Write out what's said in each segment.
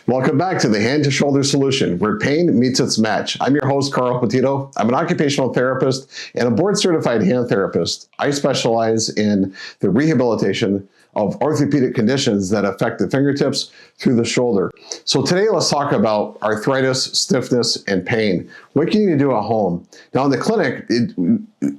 Welcome back to the Hand to Shoulder Solution, where pain meets its match. I'm your host, Carl Petitto. I'm an occupational therapist and a board-certified hand therapist. I specialize in the rehabilitation of orthopedic conditions that affect the fingertips through the shoulder. So today, let's talk about arthritis, stiffness, and pain. What can you do at home? Now in the clinic,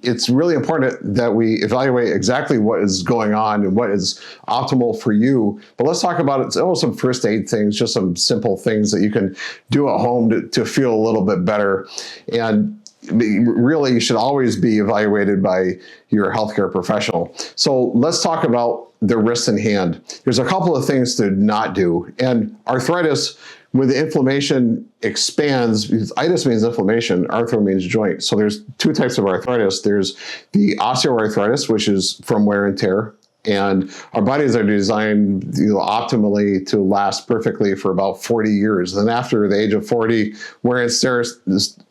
it's really important that we evaluate exactly what is going on and what is optimal for you. But let's talk about some first aid things, just some simple things that you can do at home to feel a little bit better. And really, you should always be evaluated by your healthcare professional. So let's talk about the wrist and hand. There's a couple of things to not do. And arthritis, when the inflammation expands, because itis means inflammation, arthro means joint. So there's two types of arthritis. There's the osteoarthritis, which is from wear and tear. And our bodies are designed optimally to last perfectly for about 40 years. Then after the age of 40, wear and tear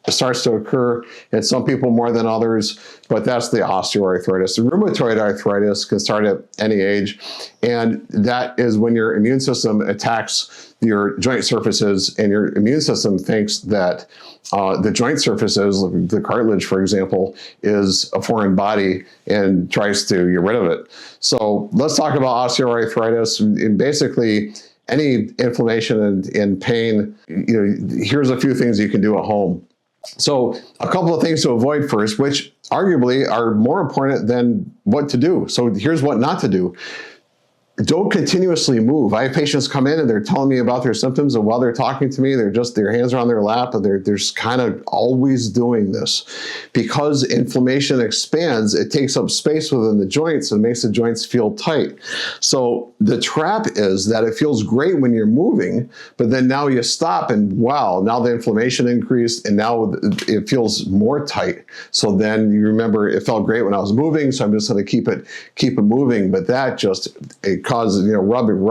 starts to occur, and some people more than others, but that's the osteoarthritis. The rheumatoid arthritis can start at any age, and that is when your immune system attacks your joint surfaces, and your immune system thinks that the joint surfaces, the cartilage, for example, is a foreign body and tries to get rid of it. So let's talk about osteoarthritis, and basically any inflammation and pain. Here's a few things you can do at home. So a couple of things to avoid first, which arguably are more important than what to do. So here's what not to do. Don't continuously move. I have patients come in and they're telling me about their symptoms, and while they're talking to me, their hands are on their lap, and they're just kind of always doing this. Because inflammation expands, it takes up space within the joints and makes the joints feel tight. So the trap is that it feels great when you're moving, but then now you stop and wow, now the inflammation increased and now it feels more tight. So then you remember it felt great when I was moving, so I'm just going to keep it moving, but that just causes rubbing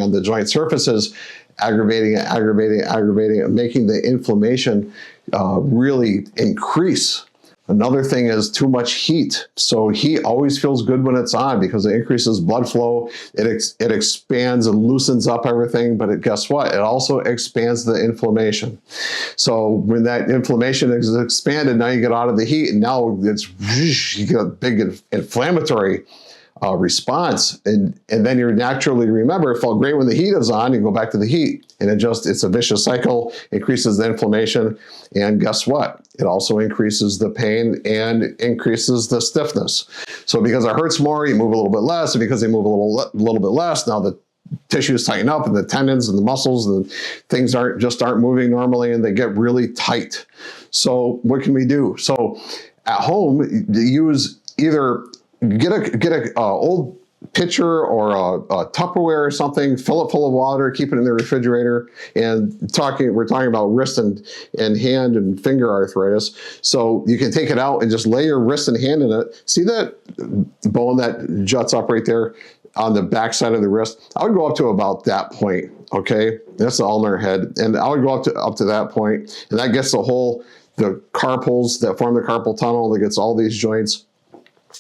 on the joint surfaces, aggravating it, making the inflammation really increase. Another thing is too much heat. So heat always feels good when it's on because it increases blood flow, it expands and loosens up everything, but guess what? It also expands the inflammation. So when that inflammation is expanded, now you get out of the heat, and now you get a big inflammatory response, and then you naturally remember it felt great when the heat is on, you go back to the heat, and it's a vicious cycle, increases the inflammation, and guess what? It also increases the pain and increases the stiffness. So because it hurts more, you move a little bit less, and because you move a little bit less, now the tissues tighten up, and the tendons and the muscles and things aren't moving normally, and they get really tight. So what can we do? So at home, use either get a old pitcher or a Tupperware or something, fill it full of water, keep it in the refrigerator, and we're talking about wrist and hand and finger arthritis. So you can take it out and just lay your wrist and hand in it. See that bone that juts up right there on the back side of the wrist? I would go up to about that point, okay? That's the ulnar head. And I would go up to that point, and that gets the carpals that form the carpal tunnel, that gets all these joints.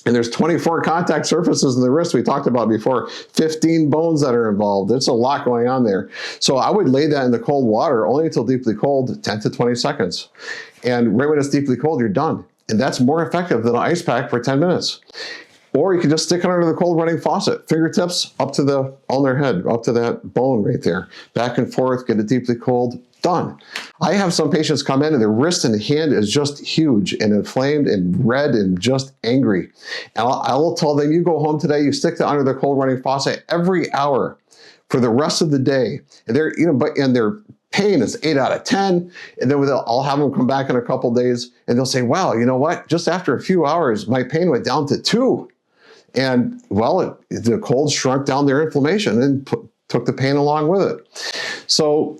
And there's 24 contact surfaces in the wrist we talked about before, 15 bones that are involved. There's a lot going on there. So I would lay that in the cold water only until deeply cold, 10 to 20 seconds. And right when it's deeply cold, you're done. And that's more effective than an ice pack for 10 minutes. Or you can just stick it under the cold running faucet, fingertips up to the ulnar head, up to that bone right there. Back and forth, get it deeply cold, done. I have some patients come in and their wrist and hand is just huge and inflamed and red and just angry. And I will tell them, you go home today, you stick that under the cold running faucet every hour for the rest of the day. And their pain is 8 out of 10. And then I'll have them come back in a couple days and they'll say, wow, you know what? Just after a few hours, my pain went down to 2. And well, the cold shrunk down their inflammation and took the pain along with it. So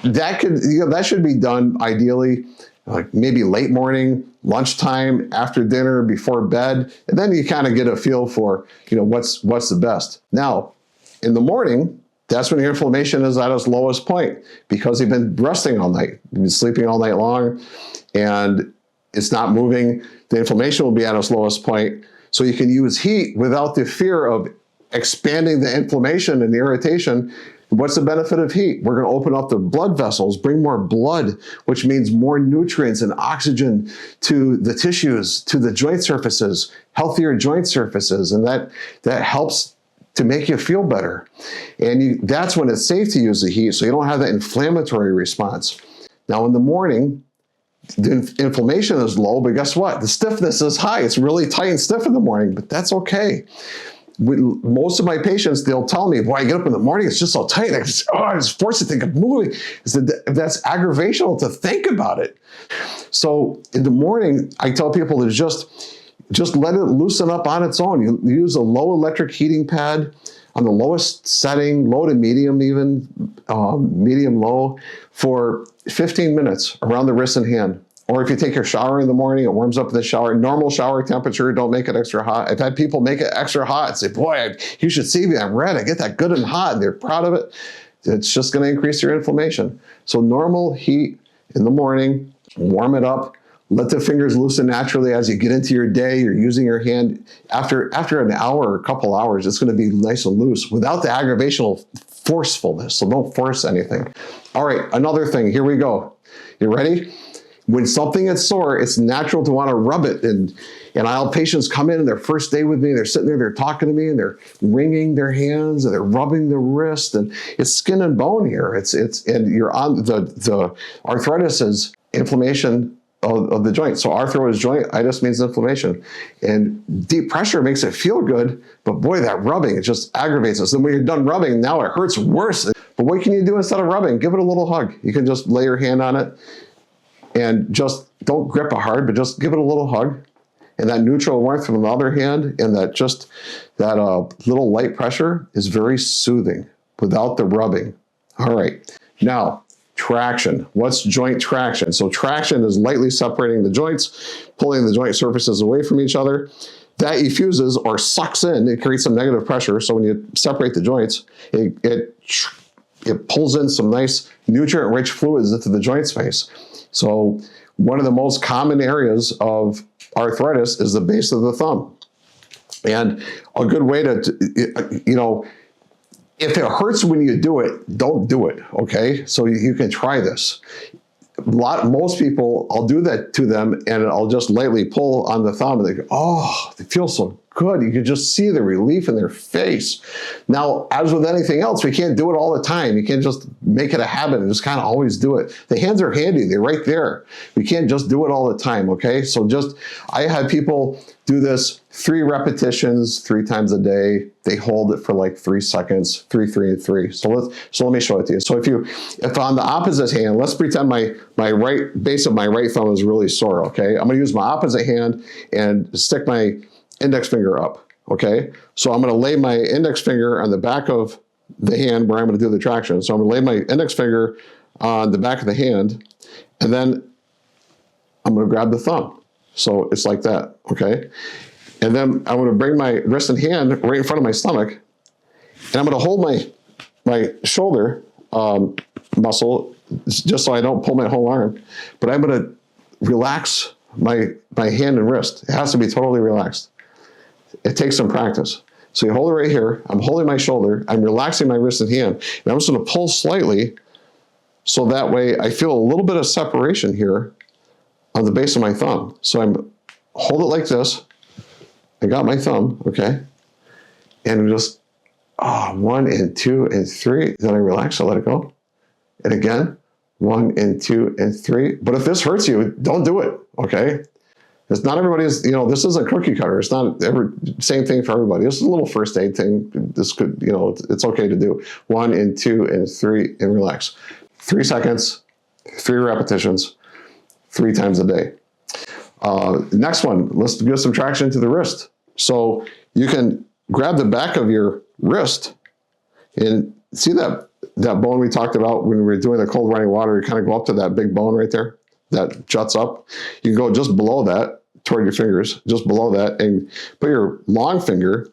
that should be done ideally, like maybe late morning, lunchtime, after dinner, before bed, and then you kind of get a feel for what's the best. Now, in the morning, that's when your inflammation is at its lowest point because you've been resting all night, you've been sleeping all night long, and it's not moving. The inflammation will be at its lowest point. So you can use heat without the fear of expanding the inflammation and the irritation What's the benefit of heat? We're going to open up the blood vessels, bring more blood, which means more nutrients and oxygen to the tissues, to the joint surfaces, healthier joint surfaces, and that helps to make you feel better. And that's when it's safe to use the heat, so you don't have that inflammatory response. Now in the morning, the inflammation is low, but guess what? The stiffness is high. It's really tight and stiff in the morning, but that's okay. Most of my patients, they'll tell me, boy, I get up in the morning, it's just so tight. I just forced to think of moving. That's aggravational to think about it. So in the morning, I tell people to just let it loosen up on its own. You use a low electric heating pad on the lowest setting, low to medium even, medium low, for 15 minutes around the wrist and hand. Or if you take your shower in the morning, it warms up in the shower. Normal shower temperature, don't make it extra hot. I've had people make it extra hot and say, boy, you should see me, I'm red. I get that good and hot, and they're proud of it. It's just gonna increase your inflammation. So normal heat in the morning, warm it up, let the fingers loosen naturally as you get into your day. You're using your hand. After an hour or a couple hours, it's gonna be nice and loose without the aggravational forcefulness, so don't force anything. All right, another thing, here we go. You ready? When something is sore, it's natural to want to rub it. And I'll have patients come in their first day with me, they're sitting there, they're talking to me, and they're wringing their hands, and they're rubbing the wrist, and it's skin and bone here. And you're on the arthritis is inflammation of the joint. So arthro is joint, itis means inflammation. And deep pressure makes it feel good, but boy, that rubbing, it just aggravates us. And when you're done rubbing, now it hurts worse. But what can you do instead of rubbing? Give it a little hug. You can just lay your hand on it, and just don't grip it hard, but just give it a little hug. And that neutral warmth from the other hand, and that little light pressure is very soothing without the rubbing. All right, now traction. What's joint traction? So traction is lightly separating the joints, pulling the joint surfaces away from each other. That effuses or sucks in, it creates some negative pressure. So when you separate the joints, it pulls in some nice nutrient-rich fluids into the joint space. So one of the most common areas of arthritis is the base of the thumb. And a good way to, if it hurts when you do it, don't do it, okay? So you can try this. Most people, I'll do that to them, and I'll just lightly pull on the thumb, and they go, oh, it feels so good. You can just see the relief in their face. Now, as with anything else, we can't do it all the time. You can't just make it a habit and just kind of always do it. The hands are handy, they're right there. We can't just do it all the time, okay? So I have people do this 3 repetitions, 3 times a day. They hold it for like 3 seconds, 3, 3, and 3. So let me show it to you. So if on the opposite hand, let's pretend my right base of my right thumb is really sore, okay? I'm gonna use my opposite hand and stick my index finger up, okay? So I'm gonna lay my index finger on the back of the hand where I'm gonna do the traction. So I'm gonna lay my index finger on the back of the hand, and then I'm gonna grab the thumb. So it's like that, okay? And then I'm gonna bring my wrist and hand right in front of my stomach, and I'm gonna hold my shoulder muscle just so I don't pull my whole arm, but I'm gonna relax my hand and wrist. It has to be totally relaxed. It takes some practice. So you hold it right here, I'm holding my shoulder, I'm relaxing my wrist and hand, and I'm just gonna pull slightly so that way I feel a little bit of separation here on the base of my thumb. So hold it like this. I got my thumb, okay? And just, 1 and 2 and 3. Then I relax, I let it go. And again, 1 and 2 and 3. But if this hurts you, don't do it, okay? It's not everybody's, this isn't cookie cutter. It's not same thing for everybody. This is a little first aid thing. This could, it's okay to do. 1 and 2 and 3 and relax. 3 seconds, 3 repetitions, 3 times a day. Next one, let's give some traction to the wrist. So you can grab the back of your wrist and see that bone we talked about when we were doing the cold running water. You kind of go up to that big bone right there that juts up. You can go just below that toward your fingers, just below that, and put your long finger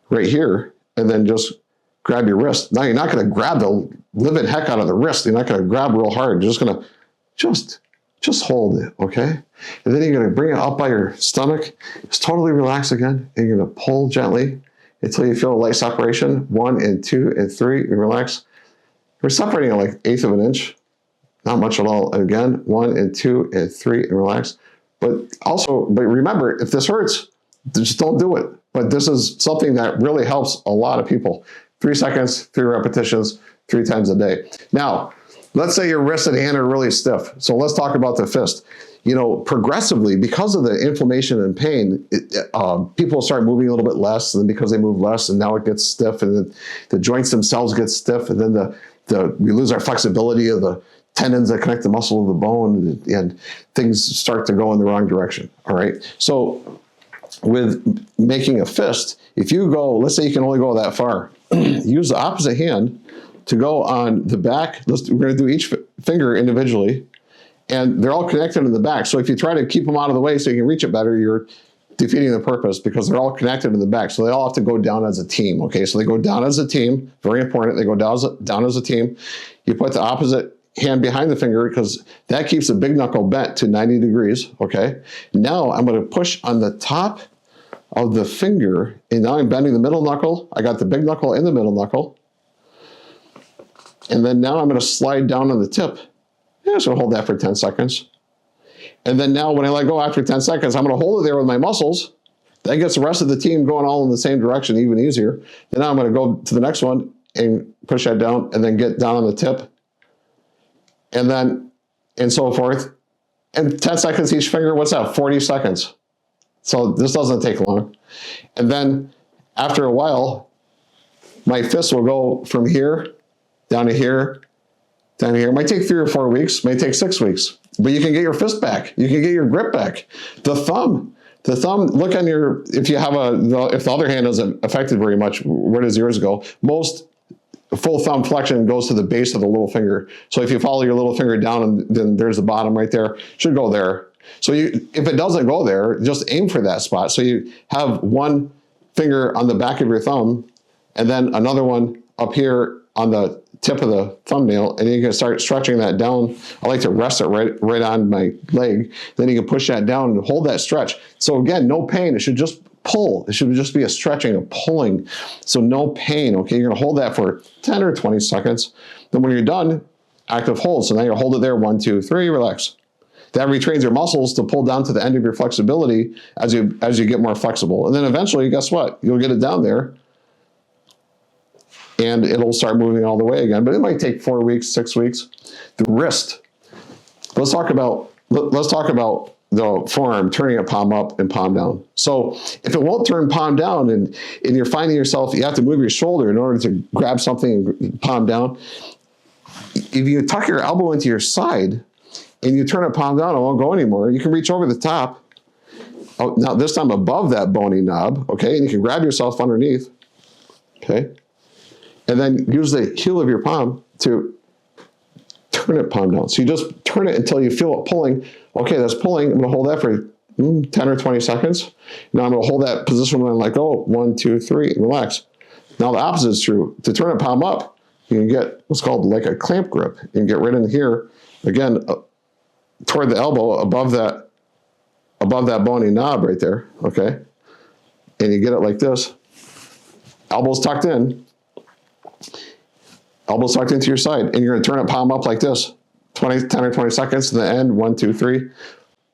right here, and then just grab your wrist. Now you're not going to grab the living heck out of the wrist. You're not going to grab real hard. You're just going to just hold it, okay? And then you're going to bring it up by your stomach. Just totally relax again. And you're going to pull gently. until you feel a light separation. 1 and 2 and 3, and relax. We're separating at like 1/8 of an inch. Not much at all. Again, 1 and 2 and 3, and relax. But remember, if this hurts, just don't do it. But this is something that really helps a lot of people. 3 seconds, 3 repetitions, 3 times a day. Now, let's say your wrist and hand are really stiff. So let's talk about the fist. You know, progressively, because of the inflammation and pain, people start moving a little bit less, and because they move less, and now it gets stiff, and the joints themselves get stiff, and then we lose our flexibility of the tendons that connect the muscle to the bone, and things start to go in the wrong direction. All right. So with making a fist, if you go, let's say you can only go that far, use the opposite hand to go on the back. We're going to do each finger individually, and they're all connected in the back. So if you try to keep them out of the way so you can reach it better, you're defeating the purpose, because they're all connected in the back. So they all have to go down as a team. Okay. So they go down as a team. Very important. They go down as a team. You put the opposite hand behind the finger, because that keeps the big knuckle bent to 90 degrees, okay? Now I'm going to push on the top of the finger, and now I'm bending the middle knuckle. I got the big knuckle in the middle knuckle. And then now I'm going to slide down on the tip. I'm just going to hold that for 10 seconds. And then now when I let go after 10 seconds, I'm going to hold it there with my muscles. That gets the rest of the team going all in the same direction, even easier. Then now I'm going to go to the next one and push that down, and then get down on the tip. And then, and so forth. And 10 seconds each finger, what's that? 40 seconds. So this doesn't take long. And then after a while, my fist will go from here, down to here, down to here. It might take 3 or 4 weeks, may take 6 weeks, but you can get your fist back. You can get your grip back. The thumb, look on your, if you have if the other hand isn't affected very much, where does yours go? Most full thumb flexion goes to the base of the little finger. So if you follow your little finger down, and then there's the bottom right there, should go there. So if it doesn't go there, just aim for that spot. So you have one finger on the back of your thumb, and then another one up here on the tip of the thumbnail, and you can start stretching that down. I like to rest it right on my leg. Then you can push that down and hold that stretch. So again, no pain. It should just pull. It should just be a stretching, a pulling. So no pain, okay? You're gonna hold that for 10 or 20 seconds. Then when you're done, active hold. So now you hold it there, 1, 2, 3, relax. That retrains your muscles to pull down to the end of your flexibility as you get more flexible. And then eventually, guess what? You'll get it down there, and it'll start moving all the way again. But it might take 4 weeks, 6 weeks. The wrist. Let's talk about the forearm, turning it palm up and palm down. So if it won't turn palm down, and you're finding yourself, you have to move your shoulder in order to grab something and palm down. If you tuck your elbow into your side and you turn it palm down, it won't go anymore. You can reach over the top. Oh, now this time above that bony knob, okay? And you can grab yourself underneath, okay? And then use the heel of your palm to turn it palm down. So you just turn it until you feel it pulling. Okay, that's pulling. I'm going to hold that for 10 or 20 seconds. Now I'm going to hold that position when I let go. 1, 2, 3, and relax. Now the opposite is true. To turn it palm up, you can get what's called like a clamp grip. You can get right in here, again, toward the elbow, above that bony knob right there, okay? And you get it like this. Elbows tucked in. Elbows tucked into your side, and you're going to turn it palm up like this, 10 or 20 seconds to the end, 1, 2, 3.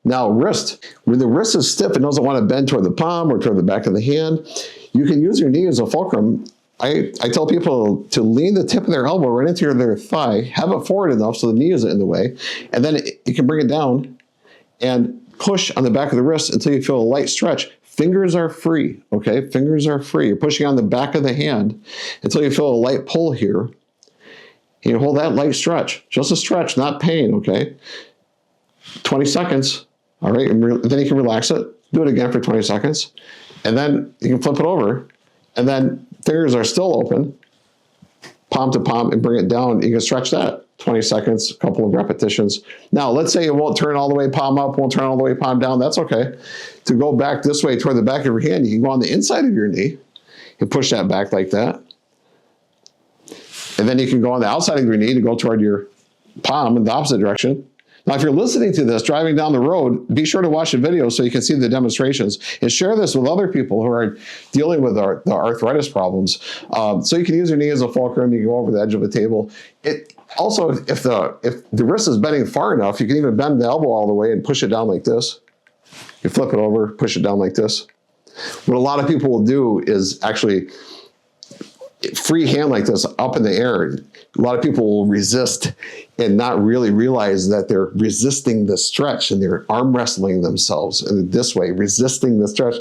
Now wrist. When the wrist is stiff and doesn't want to bend toward the palm or toward the back of the hand, you can use your knee as a fulcrum. I tell people to lean the tip of their elbow right into their thigh, have it forward enough so the knee isn't in the way, and then you can bring it down and push on the back of the wrist until you feel a light stretch. Fingers are free, okay? Fingers are free. You're pushing on the back of the hand until you feel a light pull here. You hold that light stretch, just a stretch, not pain, okay? 20 seconds, all right? And then you can relax it. Do it again for 20 seconds. And then you can flip it over. And then fingers are still open, palm to palm, and bring it down. You can stretch that 20 seconds, a couple of repetitions. Now, let's say it won't turn all the way palm up, won't turn all the way palm down. That's okay. To go back this way toward the back of your hand, you can go on the inside of your knee and push that back like that. And then you can go on the outside of your knee to go toward your palm in the opposite direction. Now, if you're listening to this driving down the road, be sure to watch the video so you can see the demonstrations and share this with other people who are dealing with the arthritis problems. So you can use your knee as a fulcrum. You can go over the edge of a table. Also, if the wrist is bending far enough, you can even bend the elbow all the way and push it down like this. You flip it over, push it down like this. What a lot of people will do is actually free hand like this up in the air. A lot of people will resist and not really realize that they're resisting the stretch, and they're arm wrestling themselves in this way, resisting the stretch.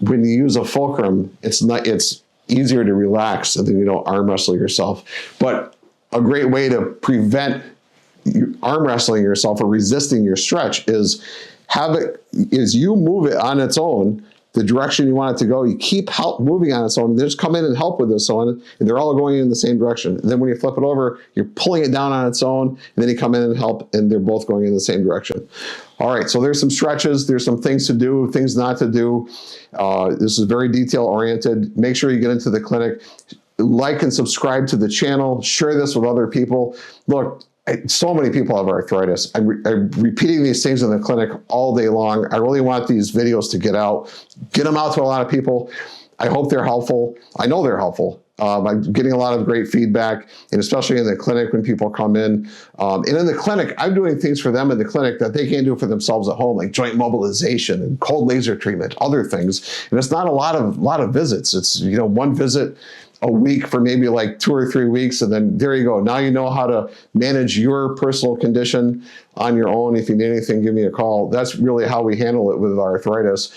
When you use a fulcrum, it's easier to relax than you don't arm wrestle yourself. But a great way to prevent arm wrestling yourself or resisting your stretch is you move it on its own the direction you want it to go. You keep moving on its own. They just come in and help with this one, and they're all going in the same direction. And then when you flip it over, you're pulling it down on its own, and then you come in and help, and they're both going in the same direction. All right, so there's some stretches, there's some things to do, things not to do. This is very detail-oriented. Make sure you get into the clinic. Like and subscribe to the channel. Share this with other people. Look, so many people have arthritis. I'm repeating these things in the clinic all day long. I really want these videos to get them out to a lot of people. I hope they're helpful. I know they're helpful. I'm getting a lot of great feedback, and especially in the clinic when people come in. And in the clinic, I'm doing things for them in the clinic that they can't do for themselves at home, like joint mobilization and cold laser treatment, other things. And it's not a lot of visits. It's, you know, one visit a week for maybe like 2 or 3 weeks, and then there you go. Now you know how to manage your personal condition on your own. If you need anything, give me a call. That's really how we handle it with arthritis.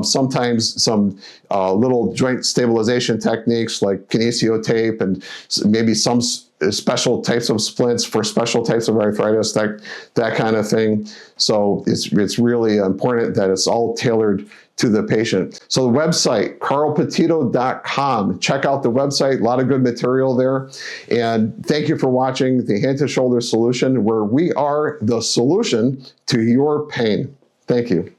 Sometimes some little joint stabilization techniques like kinesio tape, and maybe some special types of splints for special types of arthritis, that kind of thing. So it's really important that it's all tailored to the patient. So the website, carlpetitto.com. Check out the website, a lot of good material there. And thank you for watching the Hand to Shoulder Solution, where we are the solution to your pain. Thank you.